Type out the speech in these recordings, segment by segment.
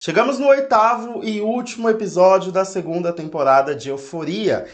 Chegamos no oitavo e último episódio da segunda temporada de Euforia.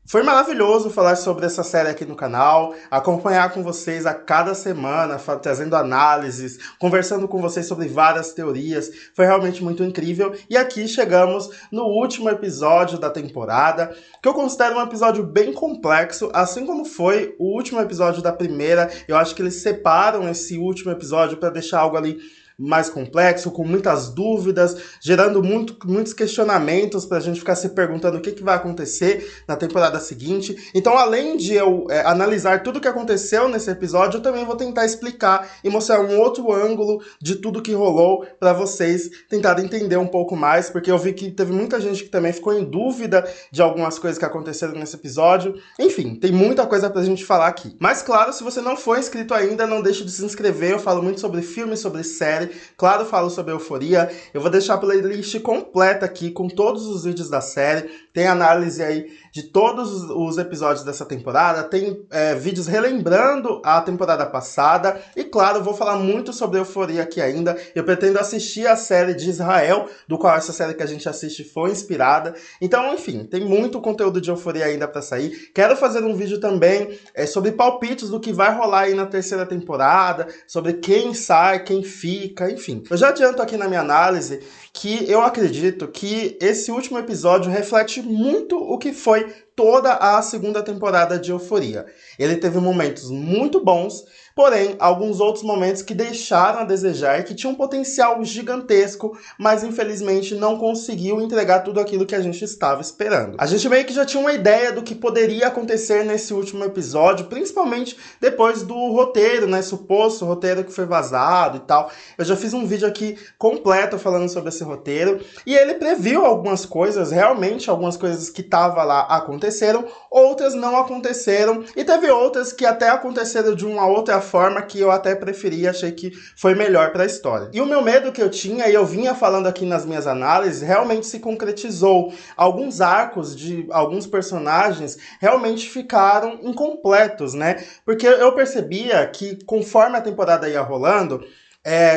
Foi maravilhoso falar sobre essa série aqui no canal, acompanhar com vocês a cada semana, trazendo análises, conversando com vocês sobre várias teorias. Foi realmente muito incrível. E aqui chegamos no último episódio da temporada, que eu considero um episódio bem complexo, assim como foi o último episódio da primeira. Eu acho que eles separam esse último episódio para deixar algo ali mais complexo, com muitas dúvidas, gerando muitos questionamentos para a gente ficar se perguntando o que vai acontecer na temporada seguinte. Então, além de eu analisar tudo o que aconteceu nesse episódio, eu também vou tentar explicar e mostrar um outro ângulo de tudo que rolou para vocês tentarem entender um pouco mais, porque eu vi que teve muita gente que também ficou em dúvida de algumas coisas que aconteceram nesse episódio. Enfim, tem muita coisa pra gente falar aqui. Mas claro, se você não for inscrito ainda, não deixe de se inscrever. Eu falo muito sobre filme, sobre série. Claro, falo sobre Euforia. Eu vou deixar a playlist completa aqui com todos os vídeos da série. Tem análise aí de todos os episódios dessa temporada. Tem vídeos relembrando a temporada passada. E claro, eu vou falar muito sobre Euforia aqui ainda. Eu pretendo assistir a série de Israel, do qual essa série que a gente assiste foi inspirada. Então, enfim, tem muito conteúdo de Euforia ainda pra sair. Quero fazer um vídeo também sobre palpites do que vai rolar aí na terceira temporada, sobre quem sai, quem fica, enfim. Eu já adianto aqui na minha análise que eu acredito que esse último episódio reflete muito o que foi toda a segunda temporada de Euforia. Ele teve momentos muito bons, porém, alguns outros momentos que deixaram a desejar e que tinham um potencial gigantesco, mas infelizmente não conseguiu entregar tudo aquilo que a gente estava esperando. A gente meio que já tinha uma ideia do que poderia acontecer nesse último episódio, principalmente depois do roteiro, né, suposto roteiro que foi vazado e tal. Eu já fiz um vídeo aqui completo falando sobre esse roteiro, e ele previu algumas coisas, realmente algumas coisas que estavam lá aconteceram, outras não aconteceram, e teve outras que até aconteceram de uma outra forma que eu até preferi, achei que foi melhor para a história. E o meu medo que eu tinha, e eu vinha falando aqui nas minhas análises, realmente se concretizou. Alguns arcos de alguns personagens realmente ficaram incompletos, né? Porque eu percebia que conforme a temporada ia rolando,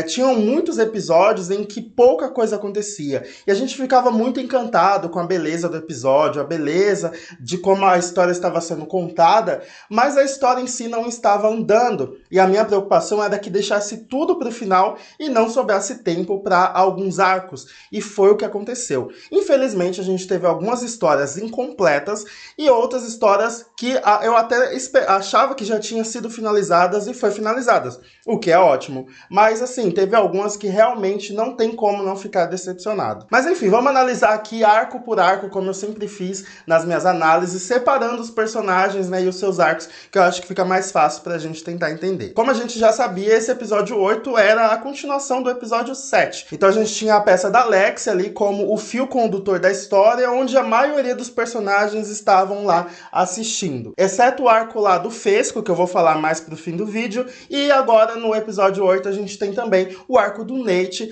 tinham muitos episódios em que pouca coisa acontecia. E a gente ficava muito encantado com a beleza do episódio, a beleza de como a história estava sendo contada, mas a história em si não estava andando. E a minha preocupação era que deixasse tudo para o final e não sobrasse tempo para alguns arcos. E foi o que aconteceu. Infelizmente, a gente teve algumas histórias incompletas e outras histórias que eu até achava que já tinham sido finalizadas e foi finalizadas, o que é ótimo. Mas assim, teve algumas que realmente não tem como não ficar decepcionado. Mas enfim, vamos analisar aqui arco por arco, como eu sempre fiz nas minhas análises, separando os personagens, né, e os seus arcos, que eu acho que fica mais fácil pra gente tentar entender. Como a gente já sabia, esse episódio 8 era a continuação do episódio 7. Então a gente tinha a peça da Alexia ali como o fio condutor da história, onde a maioria dos personagens estavam lá assistindo. Exceto o arco lá do Fesco, que eu vou falar mais pro fim do vídeo, e agora no episódio 8 a gente tem também o arco do Nate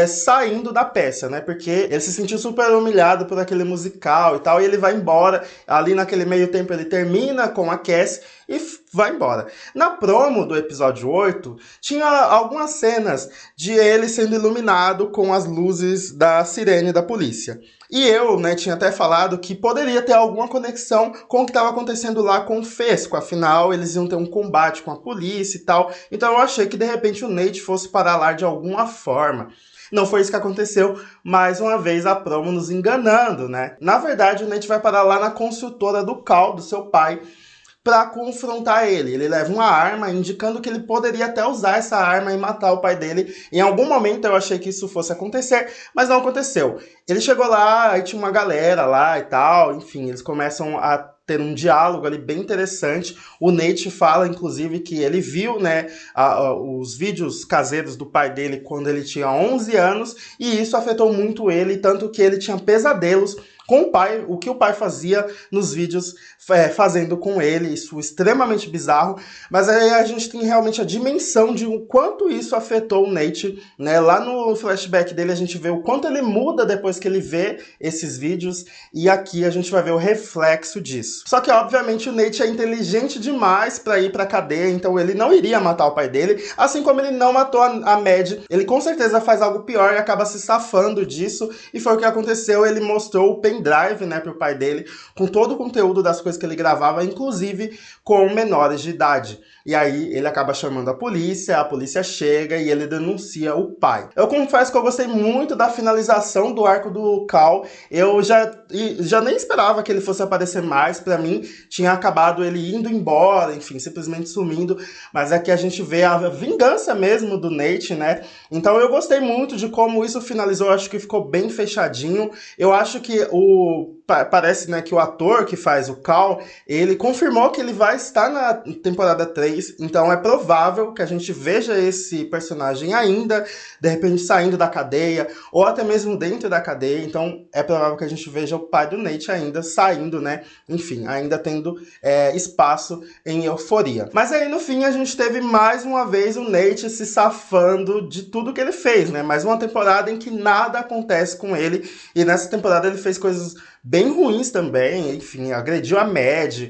saindo da peça, né? Porque ele se sentiu super humilhado por aquele musical e tal, e ele vai embora. Ali naquele meio tempo ele termina com a Cassie e vai embora. Na promo do episódio 8, tinha algumas cenas de ele sendo iluminado com as luzes da sirene da polícia. E eu, né, tinha até falado que poderia ter alguma conexão com o que estava acontecendo lá com o Fesco, afinal eles iam ter um combate com a polícia e tal, então eu achei que de repente o Nate fosse parar lá de alguma forma. Não foi isso que aconteceu, mais uma vez a promo nos enganando, né? Na verdade, o Nate vai parar lá na consultora do Cal, do seu pai, para confrontar ele. Ele leva uma arma, indicando que ele poderia até usar essa arma e matar o pai dele. Em algum momento eu achei que isso fosse acontecer, mas não aconteceu. Ele chegou lá, aí tinha uma galera lá e tal, enfim, eles começam a ter um diálogo ali bem interessante. O Nate fala, inclusive, que ele viu, né, os vídeos caseiros do pai dele quando ele tinha 11 anos, e isso afetou muito ele, tanto que ele tinha pesadelos com o pai, o que o pai fazia nos vídeos fazendo com ele, isso extremamente bizarro, mas aí a gente tem realmente a dimensão de o quanto isso afetou o Nate, né? Lá no flashback dele a gente vê o quanto ele muda depois que ele vê esses vídeos, e aqui a gente vai ver o reflexo disso. Só que obviamente o Nate é inteligente demais pra ir pra cadeia, então ele não iria matar o pai dele, assim como ele não matou a Mad, ele com certeza faz algo pior e acaba se safando disso, e foi o que aconteceu. Ele mostrou o pendrive, né, pro pai dele, com todo o conteúdo das coisas que ele gravava, inclusive com menores de idade. E aí ele acaba chamando a polícia chega e ele denuncia o pai. Eu confesso que eu gostei muito da finalização do arco do Cal. Eu já nem esperava que ele fosse aparecer mais. Pra mim, tinha acabado ele indo embora, enfim, simplesmente sumindo. Mas aqui a gente vê a vingança mesmo do Nate, né? Então eu gostei muito de como isso finalizou. Eu acho que ficou bem fechadinho. Eu acho que parece, né, que o ator que faz o Cal, ele confirmou que ele vai estar na temporada 3, então é provável que a gente veja esse personagem ainda, de repente saindo da cadeia, ou até mesmo dentro da cadeia, então é provável que a gente veja o pai do Nate ainda saindo, né, enfim, ainda tendo espaço em Euforia. Mas aí no fim a gente teve mais uma vez o Nate se safando de tudo que ele fez, né, mais uma temporada em que nada acontece com ele, e nessa temporada ele fez coisas bem ruins também, enfim, agrediu a Mad,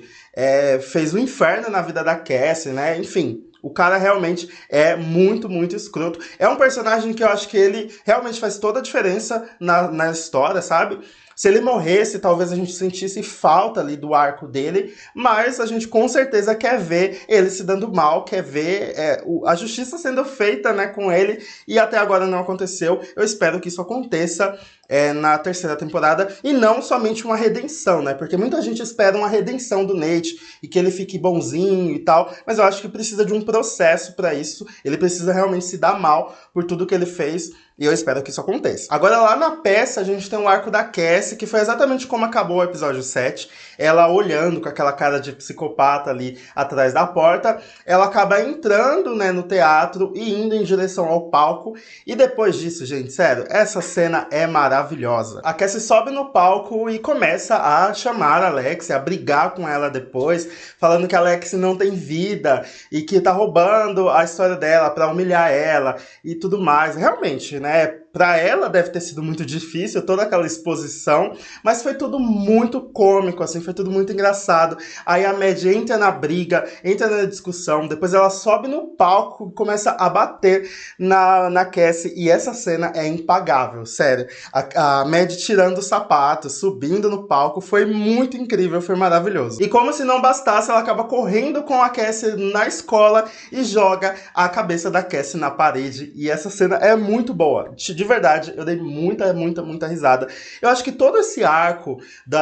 fez um inferno na vida da Cassie, né, enfim. O cara realmente é muito, muito escroto. É um personagem que eu acho que ele realmente faz toda a diferença na história, sabe? Se ele morresse, talvez a gente sentisse falta ali do arco dele, mas a gente com certeza quer ver ele se dando mal, quer ver a justiça sendo feita, né, com ele, e até agora não aconteceu. Eu espero que isso aconteça na terceira temporada, e não somente uma redenção, né, porque muita gente espera uma redenção do Nate, e que ele fique bonzinho e tal, mas eu acho que precisa de um processo para isso, ele precisa realmente se dar mal por tudo que ele fez, e eu espero que isso aconteça. Agora, lá na peça, a gente tem o arco da Cassie, que foi exatamente como acabou o episódio 7. Ela olhando com aquela cara de psicopata ali atrás da porta. Ela acaba entrando, né, no teatro e indo em direção ao palco. E depois disso, gente, sério, essa cena é maravilhosa. A Cassie sobe no palco e começa a chamar a Alexia, a brigar com ela depois, falando que a Alexia não tem vida e que tá roubando a história dela pra humilhar ela e tudo mais. Realmente, né? Pra ela deve ter sido muito difícil, toda aquela exposição, mas foi tudo muito cômico, assim, foi tudo muito engraçado. Aí a Mad entra na briga, entra na discussão, depois ela sobe no palco e começa a bater na Cassie, e essa cena é impagável, sério. A Mad tirando o sapato, subindo no palco, foi muito incrível, foi maravilhoso. E como se não bastasse, ela acaba correndo com a Cassie na escola e joga a cabeça da Cassie na parede, e essa cena é muito boa. De verdade, eu dei muita, muita, muita risada. Eu acho que todo esse arco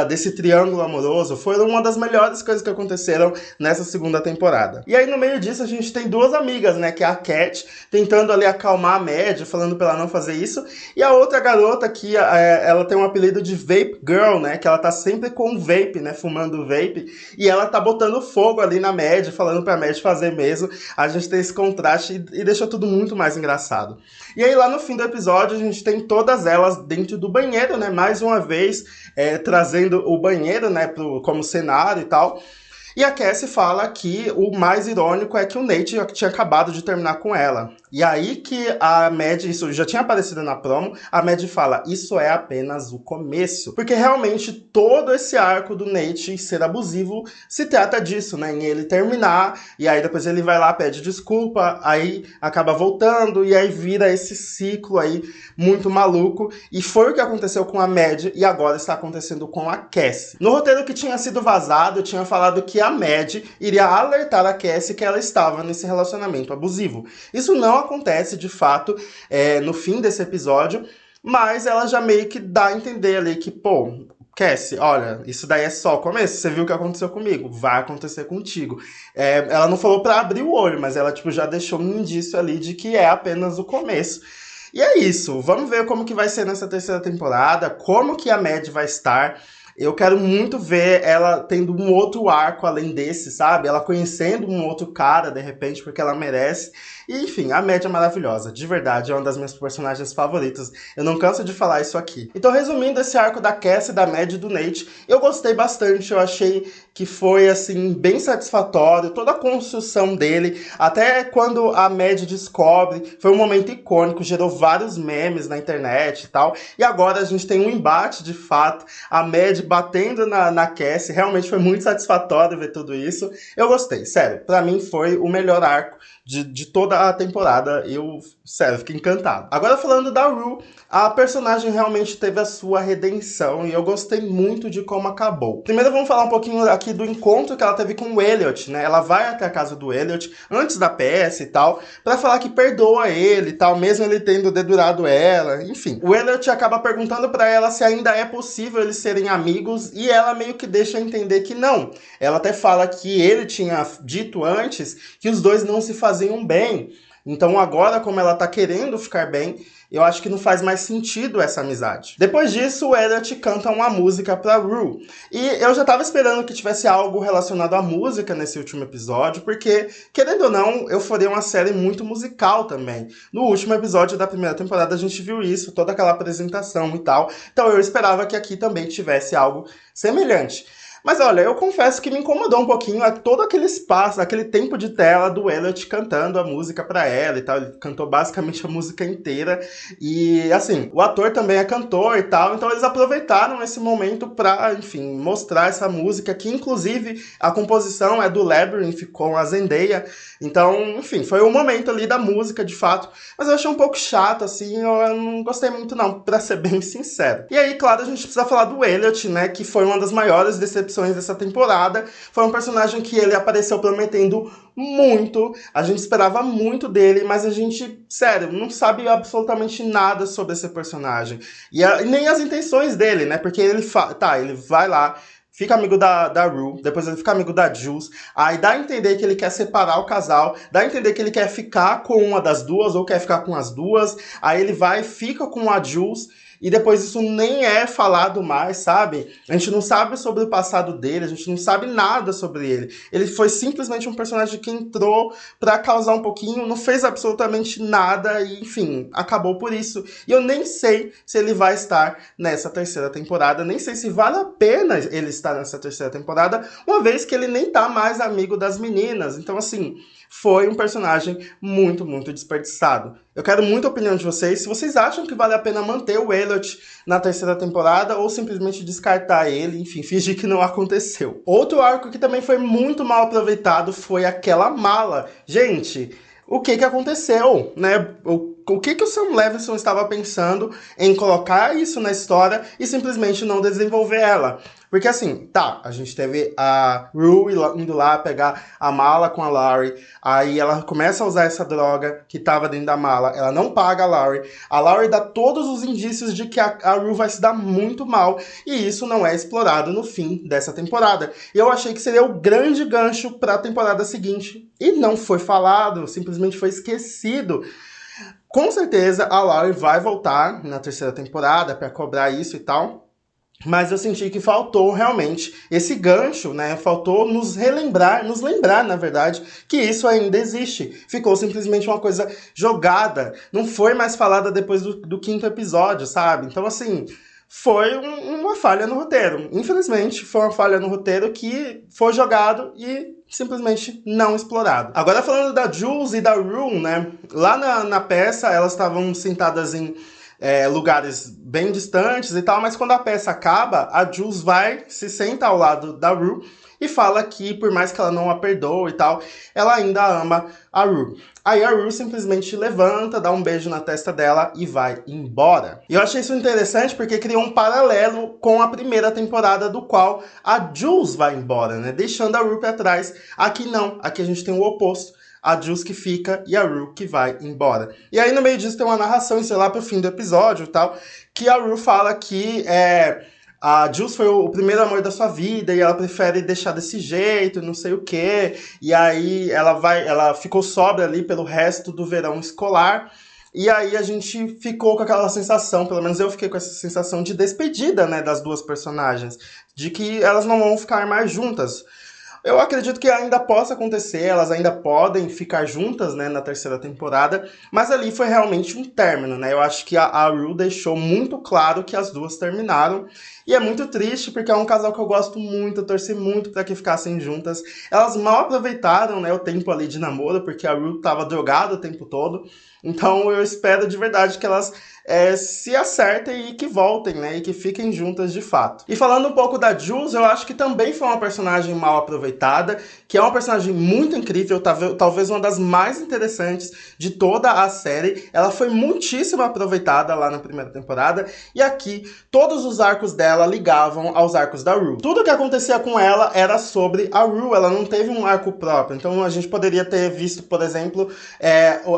desse triângulo amoroso foi uma das melhores coisas que aconteceram nessa segunda temporada. E aí, no meio disso, a gente tem duas amigas, né? Que é a Cat, tentando ali acalmar a Mad, falando pra ela não fazer isso. E a outra garota que ela tem um apelido de Vape Girl, né? Que ela tá sempre com vape, né? Fumando vape. E ela tá botando fogo ali na Mad, falando pra Mad fazer mesmo. A gente tem esse contraste e deixa tudo muito mais engraçado. E aí, lá no fim do episódio, a gente tem todas elas dentro do banheiro, né? Mais uma vez, trazendo o banheiro, né, como cenário e tal. E a Cassie fala que o mais irônico é que o Nate tinha acabado de terminar com ela. E aí que a Mad, isso já tinha aparecido na promo, a Mad fala, isso é apenas o começo. Porque realmente todo esse arco do Nate ser abusivo se trata disso, né? Em ele terminar, e aí depois ele vai lá, pede desculpa, aí acaba voltando, e aí vira esse ciclo aí muito maluco. E foi o que aconteceu com a Mad, e agora está acontecendo com a Cassie. No roteiro que tinha sido vazado, tinha falado que a Mad iria alertar a Cassie que ela estava nesse relacionamento abusivo. Isso não acontece, de fato, no fim desse episódio, mas ela já meio que dá a entender ali que, pô, Cassie, olha, isso daí é só o começo, você viu o que aconteceu comigo, vai acontecer contigo. Ela não falou pra abrir o olho, mas ela tipo, já deixou um indício ali de que é apenas o começo. E é isso, vamos ver como que vai ser nessa terceira temporada, como que a Mad vai estar. Eu quero muito ver ela tendo um outro arco além desse, sabe? Ela conhecendo um outro cara, de repente, porque ela merece. E, enfim, a Maddie é maravilhosa. De verdade, é uma das minhas personagens favoritas. Eu não canso de falar isso aqui. Então, resumindo esse arco da Cassie, da Maddie e do Nate, eu gostei bastante. Eu achei que foi, assim, bem satisfatório. Toda a construção dele, até quando a Maddie descobre, foi um momento icônico, gerou vários memes na internet e tal. E agora a gente tem um embate, de fato, a Maddie batendo na Cassie. Realmente foi muito satisfatório ver tudo isso. Eu gostei, sério. Pra mim foi o melhor arco de toda a temporada. Eu, sério, fiquei encantado. Agora falando da Rue, a personagem realmente teve a sua redenção e eu gostei muito de como acabou. Primeiro vamos falar um pouquinho aqui do encontro que ela teve com o Elliot, né? Ela vai até a casa do Elliot, antes da PS e tal, pra falar que perdoa ele e tal, mesmo ele tendo dedurado ela, enfim. O Elliot acaba perguntando pra ela se ainda é possível eles serem amigos e ela meio que deixa entender que não. Ela até fala que ele tinha dito antes que os dois não se faziam bem. Então agora, como ela tá querendo ficar bem, eu acho que não faz mais sentido essa amizade. Depois disso, o Elliot canta uma música pra Rue. E eu já tava esperando que tivesse algo relacionado à música nesse último episódio, porque, querendo ou não, Euphoria é uma série muito musical também. No último episódio da primeira temporada a gente viu isso, toda aquela apresentação e tal. Então eu esperava que aqui também tivesse algo semelhante. Mas olha, eu confesso que me incomodou um pouquinho todo aquele espaço, aquele tempo de tela do Elliot cantando a música pra ela e tal. Ele cantou basicamente a música inteira. E, assim, o ator também é cantor e tal, então eles aproveitaram esse momento pra, enfim, mostrar essa música, que inclusive a composição é do Labyrinth com a Zendaya. Então, enfim, foi o momento ali da música, de fato. Mas eu achei um pouco chato, assim, eu não gostei muito não, pra ser bem sincero. E aí, claro, a gente precisa falar do Elliot, né, que foi uma das maiores decepções dessa temporada. Foi um personagem que ele apareceu prometendo muito, a gente esperava muito dele, mas a gente, sério, não sabe absolutamente nada sobre esse personagem. E nem as intenções dele, né, porque ele vai lá, fica amigo da Rue, depois ele fica amigo da Jules, aí dá a entender que ele quer separar o casal, dá a entender que ele quer ficar com uma das duas, ou quer ficar com as duas, aí ele vai, fica com a Jules, e depois isso nem é falado mais, sabe? A gente não sabe sobre o passado dele, a gente não sabe nada sobre ele. Ele foi simplesmente um personagem que entrou pra causar um pouquinho, não fez absolutamente nada e, enfim, acabou por isso. E eu nem sei se ele vai estar nessa terceira temporada, nem sei se vale a pena ele estar nessa terceira temporada, uma vez que ele nem tá mais amigo das meninas. Então, assim, foi um personagem muito, muito desperdiçado. Eu quero muito a opinião de vocês, se vocês acham que vale a pena manter o Elliot na terceira temporada ou simplesmente descartar ele, enfim, fingir que não aconteceu. Outro arco que também foi muito mal aproveitado foi aquela mala. Gente, o que aconteceu, né? O que o Sam Levinson estava pensando em colocar isso na história e simplesmente não desenvolver ela? Porque assim, tá, a gente teve a Rue indo lá pegar a mala com a Laurie, aí ela começa a usar essa droga que tava dentro da mala, ela não paga a Laurie dá todos os indícios de que a Rue vai se dar muito mal, e isso não é explorado no fim dessa temporada. E eu achei que seria o grande gancho para a temporada seguinte, e não foi falado, simplesmente foi esquecido. Com certeza a Laurie vai voltar na terceira temporada para cobrar isso e tal. Mas eu senti que faltou realmente esse gancho, né? Faltou nos lembrar, na verdade, que isso ainda existe. Ficou simplesmente uma coisa jogada. Não foi mais falada depois do quinto episódio, sabe? Então, assim, foi uma falha no roteiro. Infelizmente, foi uma falha no roteiro que foi jogado e simplesmente não explorado. Agora, falando da Jules e da Rue, né? Lá na peça, elas estavam sentadas em lugares bem distantes e tal, mas quando a peça acaba, a Jules vai, se senta ao lado da Rue e fala que, por mais que ela não a perdoe e tal, ela ainda ama a Rue. Aí a Rue simplesmente levanta, dá um beijo na testa dela e vai embora. E eu achei isso interessante porque criou um paralelo com a primeira temporada, do qual a Jules vai embora, né? Deixando a Rue pra trás. Aqui não, aqui a gente tem o oposto. A Jules que fica e a Rue que vai embora. E aí no meio disso tem uma narração, isso é lá pro fim do episódio e tal, que a Rue fala que a Jules foi o primeiro amor da sua vida e ela prefere deixar desse jeito, não sei o quê. E aí ela ficou sóbria ali pelo resto do verão escolar. E aí a gente ficou com aquela sensação, pelo menos eu fiquei com essa sensação de despedida, né, das duas personagens, de que elas não vão ficar mais juntas. Eu acredito que ainda possa acontecer, elas ainda podem ficar juntas, né, na terceira temporada, mas ali foi realmente um término, né? Eu acho que a Rue deixou muito claro que as duas terminaram, e é muito triste porque é um casal que eu gosto muito, eu torci muito para que ficassem juntas. Elas mal aproveitaram, né, o tempo ali de namoro, porque a Rue tava drogada o tempo todo. Então eu espero de verdade que elas se acertem e que voltem, né? E que fiquem juntas de fato. E falando um pouco da Jules, eu acho que também foi uma personagem mal aproveitada, que é uma personagem muito incrível, talvez uma das mais interessantes de toda a série. Ela foi muitíssimo aproveitada lá na primeira temporada, e aqui todos os arcos dela ligavam aos arcos da Rue. Tudo que acontecia com ela era sobre a Rue, ela não teve um arco próprio. Então a gente poderia ter visto, por exemplo,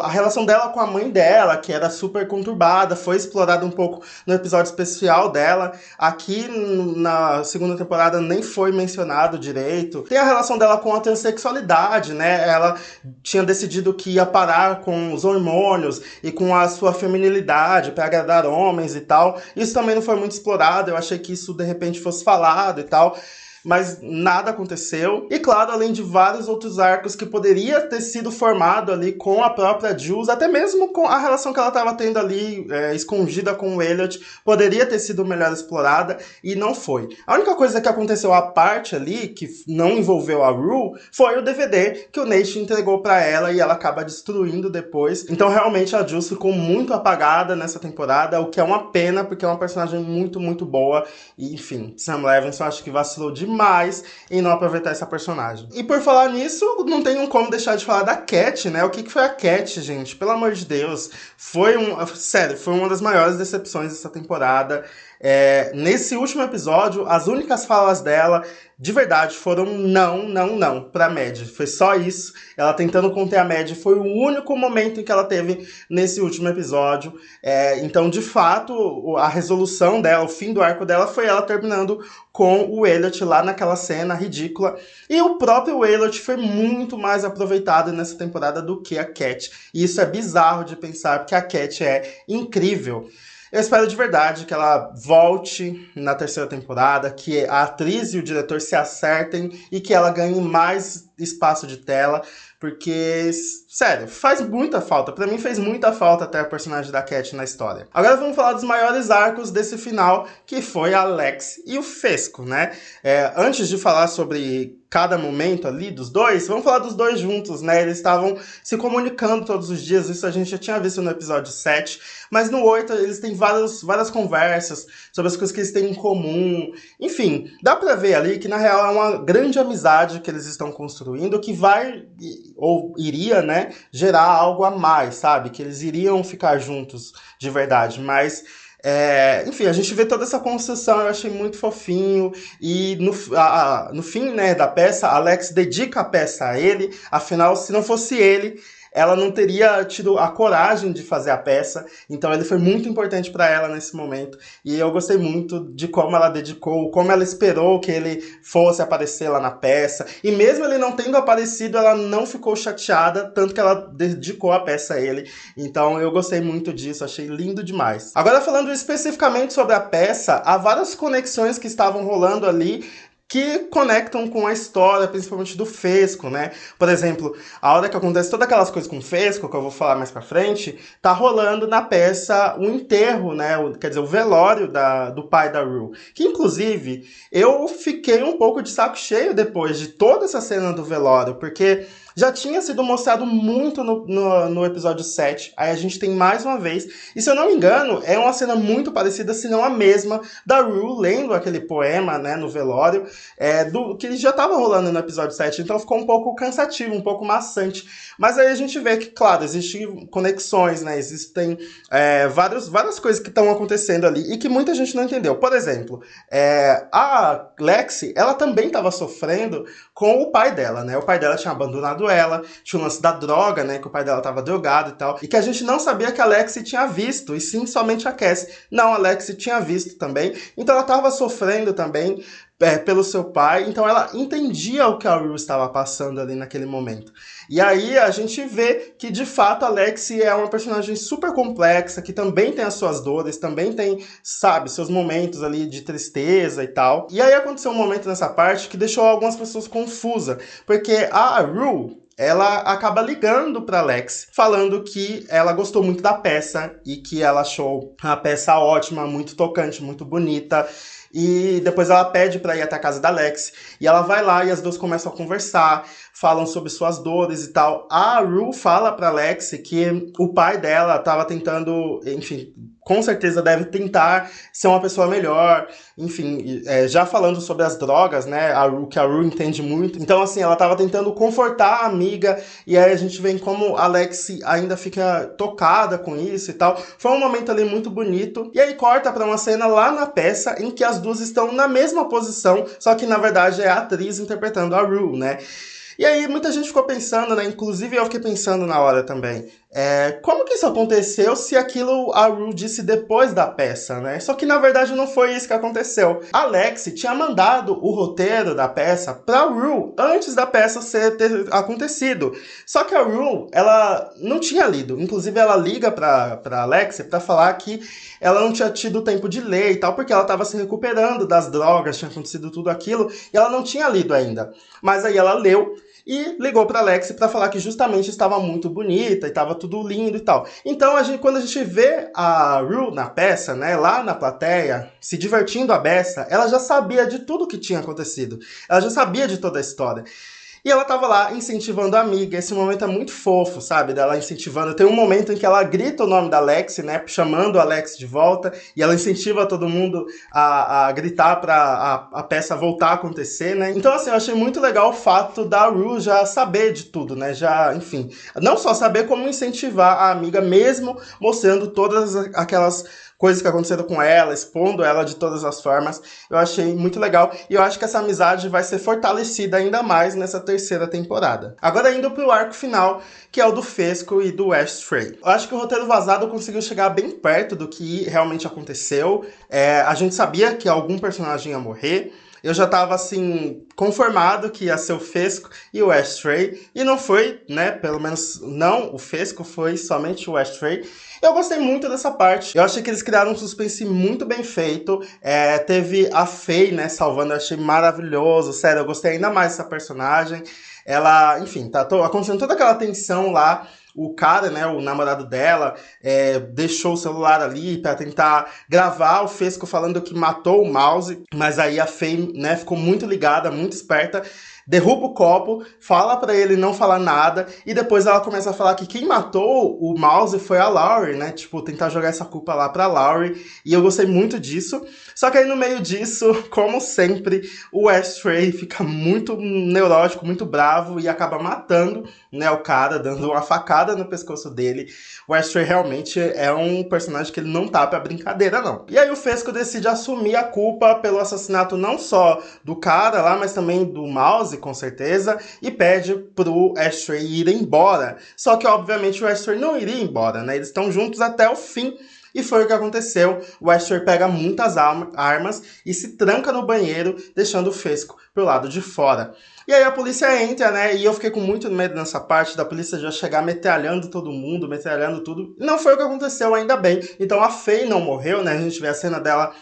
a relação dela com a mãe dela, que era super conturbada, foi explorado um pouco no episódio especial dela. Aqui na segunda temporada nem foi mencionado direito. Tem a relação dela com a transexualidade, né? Ela tinha decidido que ia parar com os hormônios e com a sua feminilidade para agradar homens e tal. Isso também não foi muito explorado, eu achei que isso de repente fosse falado e tal, mas nada aconteceu. E claro, além de vários outros arcos que poderia ter sido formado ali com a própria Jules, até mesmo com a relação que ela estava tendo ali, escondida com o Elliot, poderia ter sido melhor explorada, e não foi. A única coisa que aconteceu à parte ali, que não envolveu a Rue, foi o DVD que o Nate entregou para ela e ela acaba destruindo depois. Então realmente a Jules ficou muito apagada nessa temporada, o que é uma pena, porque é uma personagem muito, muito boa. E enfim, Sam Levinson acho que vacilou demais em não aproveitar essa personagem. E por falar nisso, não tem como deixar de falar da Cat, né? O que foi a Cat, gente? Pelo amor de Deus. Sério, foi uma das maiores decepções dessa temporada. Nesse último episódio, as únicas falas dela, de verdade, foram não, não, não pra Mad. Foi só isso. Ela tentando conter a Mad. Foi o único momento em que ela teve nesse último episódio. Então, de fato, a resolução dela, o fim do arco dela, foi ela terminando com o Elliot lá naquela cena ridícula. E o próprio Elliot foi muito mais aproveitado nessa temporada do que a Cat. E isso é bizarro de pensar, porque a Cat é incrível. Eu espero de verdade que ela volte na terceira temporada, que a atriz e o diretor se acertem e que ela ganhe mais espaço de tela, porque, sério, faz muita falta. Pra mim fez muita falta até a personagem da Cat na história. Agora vamos falar dos maiores arcos desse final, que foi a Alex e o Fesco, né? Antes de falar sobre cada momento ali dos dois, vamos falar dos dois juntos, né? Eles estavam se comunicando todos os dias, isso a gente já tinha visto no episódio 7, mas no 8 eles têm várias conversas sobre as coisas que eles têm em comum. Enfim, dá pra ver ali que na real é uma grande amizade que eles estão construindo, que vai, ou iria, né, gerar algo a mais, sabe? Que eles iriam ficar juntos de verdade, mas enfim, a gente vê toda essa construção, eu achei muito fofinho, e no fim, né, da peça, a Alex dedica a peça a ele, afinal, se não fosse ele, ela não teria tido a coragem de fazer a peça, então ele foi muito importante para ela nesse momento, e eu gostei muito de como ela dedicou, como ela esperou que ele fosse aparecer lá na peça, e mesmo ele não tendo aparecido, ela não ficou chateada, tanto que ela dedicou a peça a ele, então eu gostei muito disso, achei lindo demais. Agora falando especificamente sobre a peça, há várias conexões que estavam rolando ali, que conectam com a história, principalmente do Fesco, né? Por exemplo, a hora que acontece todas aquelas coisas com o Fesco, que eu vou falar mais pra frente, tá rolando na peça o enterro, né? Quer dizer, o velório do pai da Rue. Que, inclusive, eu fiquei um pouco de saco cheio depois de toda essa cena do velório, porque já tinha sido mostrado muito no episódio 7, aí a gente tem mais uma vez, e se eu não me engano, é uma cena muito parecida, se não a mesma, da Rue lendo aquele poema, né, no velório, que já estava rolando no episódio 7, então ficou um pouco cansativo, um pouco maçante, mas aí a gente vê que, claro, existem conexões, né, existem várias coisas que estão acontecendo ali, e que muita gente não entendeu. Por exemplo, a Lexi, ela também estava sofrendo com o pai dela, né, o pai dela tinha abandonado ela, tinha o lance da droga, né, que o pai dela tava drogado e tal, e que a gente não sabia que a Lexi tinha visto, e sim somente a Cassie. Não, a Lexi tinha visto também, então ela tava sofrendo também pelo seu pai, então ela entendia o que a Rue estava passando ali naquele momento. E aí a gente vê que, de fato, a Lexi é uma personagem super complexa, que também tem as suas dores, também tem, sabe, seus momentos ali de tristeza e tal. E aí aconteceu um momento nessa parte que deixou algumas pessoas confusas, porque a Rue, ela acaba ligando pra Lex, falando que ela gostou muito da peça e que ela achou a peça ótima, muito tocante, muito bonita. E depois ela pede pra ir até a casa da Lex. E ela vai lá e as duas começam a conversar, falam sobre suas dores e tal. A Rue fala pra Lex que o pai dela tava tentando, enfim, com certeza deve tentar ser uma pessoa melhor, enfim, já falando sobre as drogas, né, que a Rue entende muito. Então, assim, ela tava tentando confortar a amiga, e aí a gente vê como a Lexi ainda fica tocada com isso e tal. Foi um momento ali muito bonito. E aí corta pra uma cena lá na peça, em que as duas estão na mesma posição, só que na verdade é a atriz interpretando a Rue, né. E aí muita gente ficou pensando, né, inclusive eu fiquei pensando na hora também, como que isso aconteceu se aquilo a Rue disse depois da peça, né? Só que na verdade não foi isso que aconteceu. A Lexi tinha mandado o roteiro da peça pra Rue antes da peça ter acontecido. Só que a Rue, ela não tinha lido. Inclusive ela liga pra Lexi pra falar que ela não tinha tido tempo de ler e tal, porque ela tava se recuperando das drogas, tinha acontecido tudo aquilo, e ela não tinha lido ainda. Mas aí ela leu e ligou pra Lexi pra falar que justamente estava muito bonita e estava tudo lindo e tal. Então, quando a gente vê a Rue na peça, né, lá na plateia, se divertindo a beça, ela já sabia de tudo que tinha acontecido. Ela já sabia de toda a história. E ela tava lá incentivando a amiga. Esse momento é muito fofo, sabe? Dela incentivando. Tem um momento em que ela grita o nome da Lexi, né? Chamando a Lexi de volta. E ela incentiva todo mundo a gritar pra a peça voltar a acontecer, né? Então, assim, eu achei muito legal o fato da Rue já saber de tudo, né? Já, enfim. Não só saber, como incentivar a amiga, mesmo mostrando todas aquelas coisas que aconteceram com ela, expondo ela de todas as formas. Eu achei muito legal. E eu acho que essa amizade vai ser fortalecida ainda mais nessa terceira temporada. Agora indo pro arco final, que é o do Fesco e do Ashtray. Eu acho que o roteiro vazado conseguiu chegar bem perto do que realmente aconteceu. A gente sabia que algum personagem ia morrer. Eu já tava, assim, conformado que ia ser o Fesco e o Ashtray. E não foi, né? Pelo menos não o Fesco, foi somente o Ashtray. Eu gostei muito dessa parte. Eu achei que eles criaram um suspense muito bem feito. Teve a Faye, né, salvando. Eu achei maravilhoso. Sério, eu gostei ainda mais dessa personagem. Ela, enfim, tá acontecendo toda aquela tensão lá. O cara, né, o namorado dela, deixou o celular ali pra tentar gravar o Fesco falando que matou o Mouse, mas aí a Faye, né, ficou muito ligada, muito esperta, derruba o copo, fala pra ele não falar nada, e depois ela começa a falar que quem matou o Mouse foi a Laurie, né, tipo, tentar jogar essa culpa lá pra Laurie, e eu gostei muito disso. Só que aí no meio disso, como sempre, o Ashtray fica muito neurótico, muito bravo, e acaba matando, né, o cara, dando uma facada no pescoço dele. O Ashtray realmente é um personagem que ele não tá pra brincadeira, não. E aí o Fesco decide assumir a culpa pelo assassinato não só do cara lá, mas também do Mouse, com certeza, e pede pro Ashtray ir embora. Só que, obviamente, o Ashtray não iria embora, né? Eles estão juntos até o fim. E foi o que aconteceu. O Ashtray pega muitas armas e se tranca no banheiro, deixando o Fesco pro lado de fora. E aí a polícia entra, né? E eu fiquei com muito medo nessa parte da polícia já chegar metralhando todo mundo, metralhando tudo. Não foi o que aconteceu, ainda bem. Então a Faye não morreu, né? A gente vê a cena dela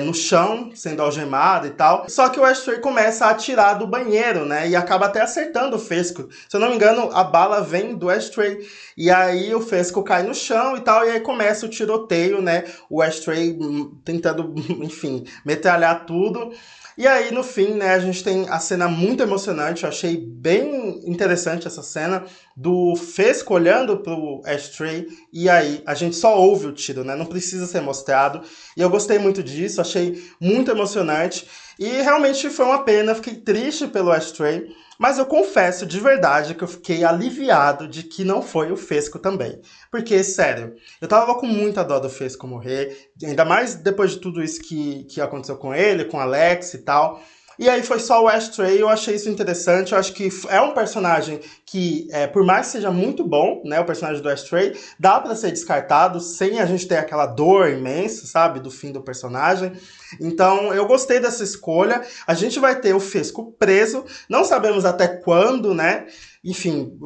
no chão, sendo algemada e tal. Só que o Ashtray começa a atirar do banheiro, né? E acaba até acertando o Fesco. Se eu não me engano, a bala vem do Ashtray. E aí o Fesco cai no chão e tal. E aí começa o tiroteio, né? O Ashtray tentando, enfim, metralhar tudo. E aí, no fim, né, a gente tem a cena muito emocionante. Eu achei bem interessante essa cena do Fesco olhando pro Ashtray, e aí a gente só ouve o tiro, né? Não precisa ser mostrado. E eu gostei muito disso, achei muito emocionante. E realmente foi uma pena, fiquei triste pelo Ashtray, mas eu confesso de verdade que eu fiquei aliviado de que não foi o Fesco também. Porque, sério, eu tava com muita dó do Fesco morrer, ainda mais depois de tudo isso que aconteceu com ele, com Alex e tal. E aí foi só o Ashtray, eu achei isso interessante, eu acho que é um personagem que, por mais que seja muito bom, né, o personagem do Ashtray, dá pra ser descartado sem a gente ter aquela dor imensa, sabe, do fim do personagem. Então eu gostei dessa escolha, a gente vai ter o Fesco preso, não sabemos até quando, né, enfim,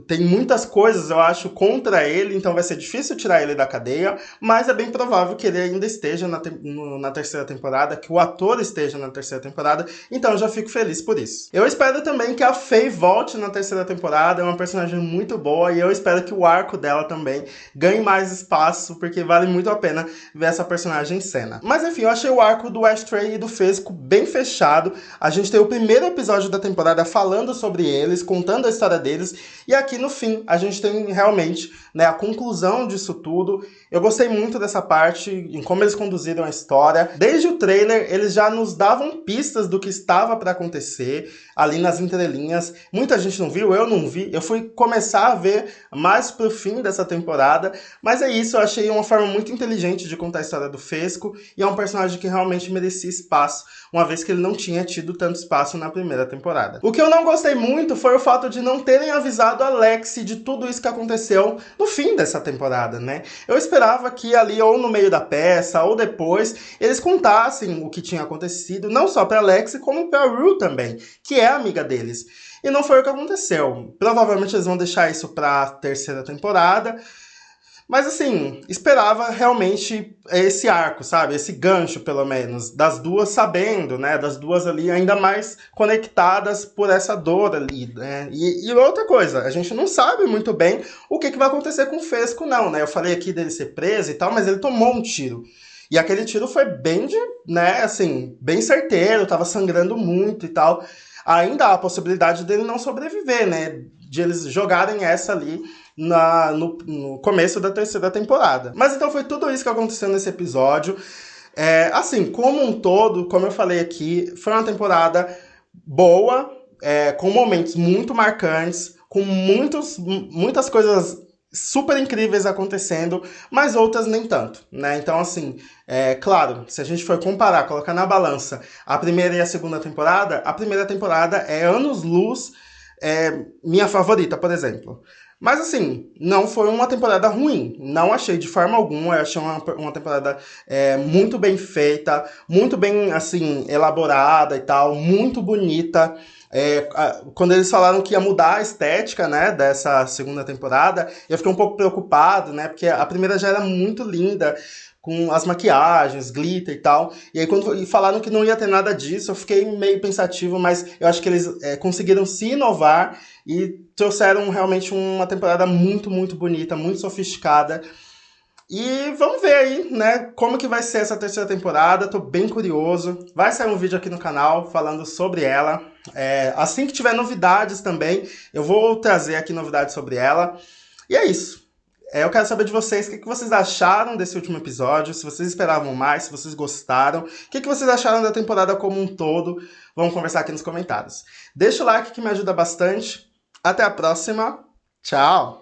tem muitas coisas, eu acho, contra ele, então vai ser difícil tirar ele da cadeia, mas é bem provável que ele ainda esteja na terceira temporada, que o ator esteja na terceira temporada, então eu já fico feliz por isso. Eu espero também que a Faye volte na terceira temporada, é uma personagem muito boa, e eu espero que o arco dela também ganhe mais espaço, porque vale muito a pena ver essa personagem em cena. Mas enfim, eu achei o arco do Ashtray e do Fesco bem fechado, a gente tem o primeiro episódio da temporada falando sobre eles, contando a história deles, e aqui no fim a gente tem realmente, né, a conclusão disso tudo. Eu gostei muito dessa parte, em como eles conduziram a história. Desde o trailer, eles já nos davam pistas do que estava para acontecer, ali nas entrelinhas. Muita gente não viu, eu não vi. Eu fui começar a ver mais pro fim dessa temporada, mas é isso, eu achei uma forma muito inteligente de contar a história do Fesco, e é um personagem que realmente merecia espaço, uma vez que ele não tinha tido tanto espaço na primeira temporada. O que eu não gostei muito foi o fato de não terem avisado a Lexi de tudo isso que aconteceu no fim dessa temporada, né? Eu esperava que ali, ou no meio da peça, ou depois, eles contassem o que tinha acontecido, não só pra Lexi, como pra Rue também, que é amiga deles. E não foi o que aconteceu. Provavelmente eles vão deixar isso pra terceira temporada, mas assim, esperava realmente esse arco, sabe? Esse gancho, pelo menos, das duas sabendo, né? Das duas ali ainda mais conectadas por essa dor ali, né? E outra coisa, a gente não sabe muito bem o que vai acontecer com o Fesco, não, né? Eu falei aqui dele ser preso e tal, mas ele tomou um tiro. E aquele tiro foi bem né, assim, bem certeiro, tava sangrando muito e tal. Ainda há a possibilidade dele não sobreviver, né? De eles jogarem essa ali no começo da terceira temporada. Mas então foi tudo isso que aconteceu nesse episódio. Assim, como um todo, como eu falei aqui, foi uma temporada boa, com momentos muito marcantes, com muitas coisas super incríveis acontecendo, mas outras nem tanto, né? Então, assim, claro, se a gente for comparar, colocar na balança a primeira e a segunda temporada, a primeira temporada é anos-luz, minha favorita, por exemplo. Mas assim, não foi uma temporada ruim. Não achei de forma alguma. Eu achei uma temporada muito bem feita, muito bem assim, elaborada e tal, muito bonita. Quando eles falaram que ia mudar a estética, né, dessa segunda temporada, eu fiquei um pouco preocupado, né, porque a primeira já era muito linda, com as maquiagens, glitter e tal. E aí quando falaram que não ia ter nada disso, eu fiquei meio pensativo, mas eu acho que eles conseguiram se inovar e trouxeram realmente uma temporada muito, muito bonita, muito sofisticada. E vamos ver aí, né, como que vai ser essa terceira temporada, tô bem curioso. Vai sair um vídeo aqui no canal falando sobre ela. Assim que tiver novidades também, eu vou trazer aqui novidades sobre ela. E é isso. Eu quero saber de vocês o que vocês acharam desse último episódio, se vocês esperavam mais, se vocês gostaram, o que vocês acharam da temporada como um todo. Vamos conversar aqui nos comentários. Deixa o like que me ajuda bastante. Até a próxima. Tchau!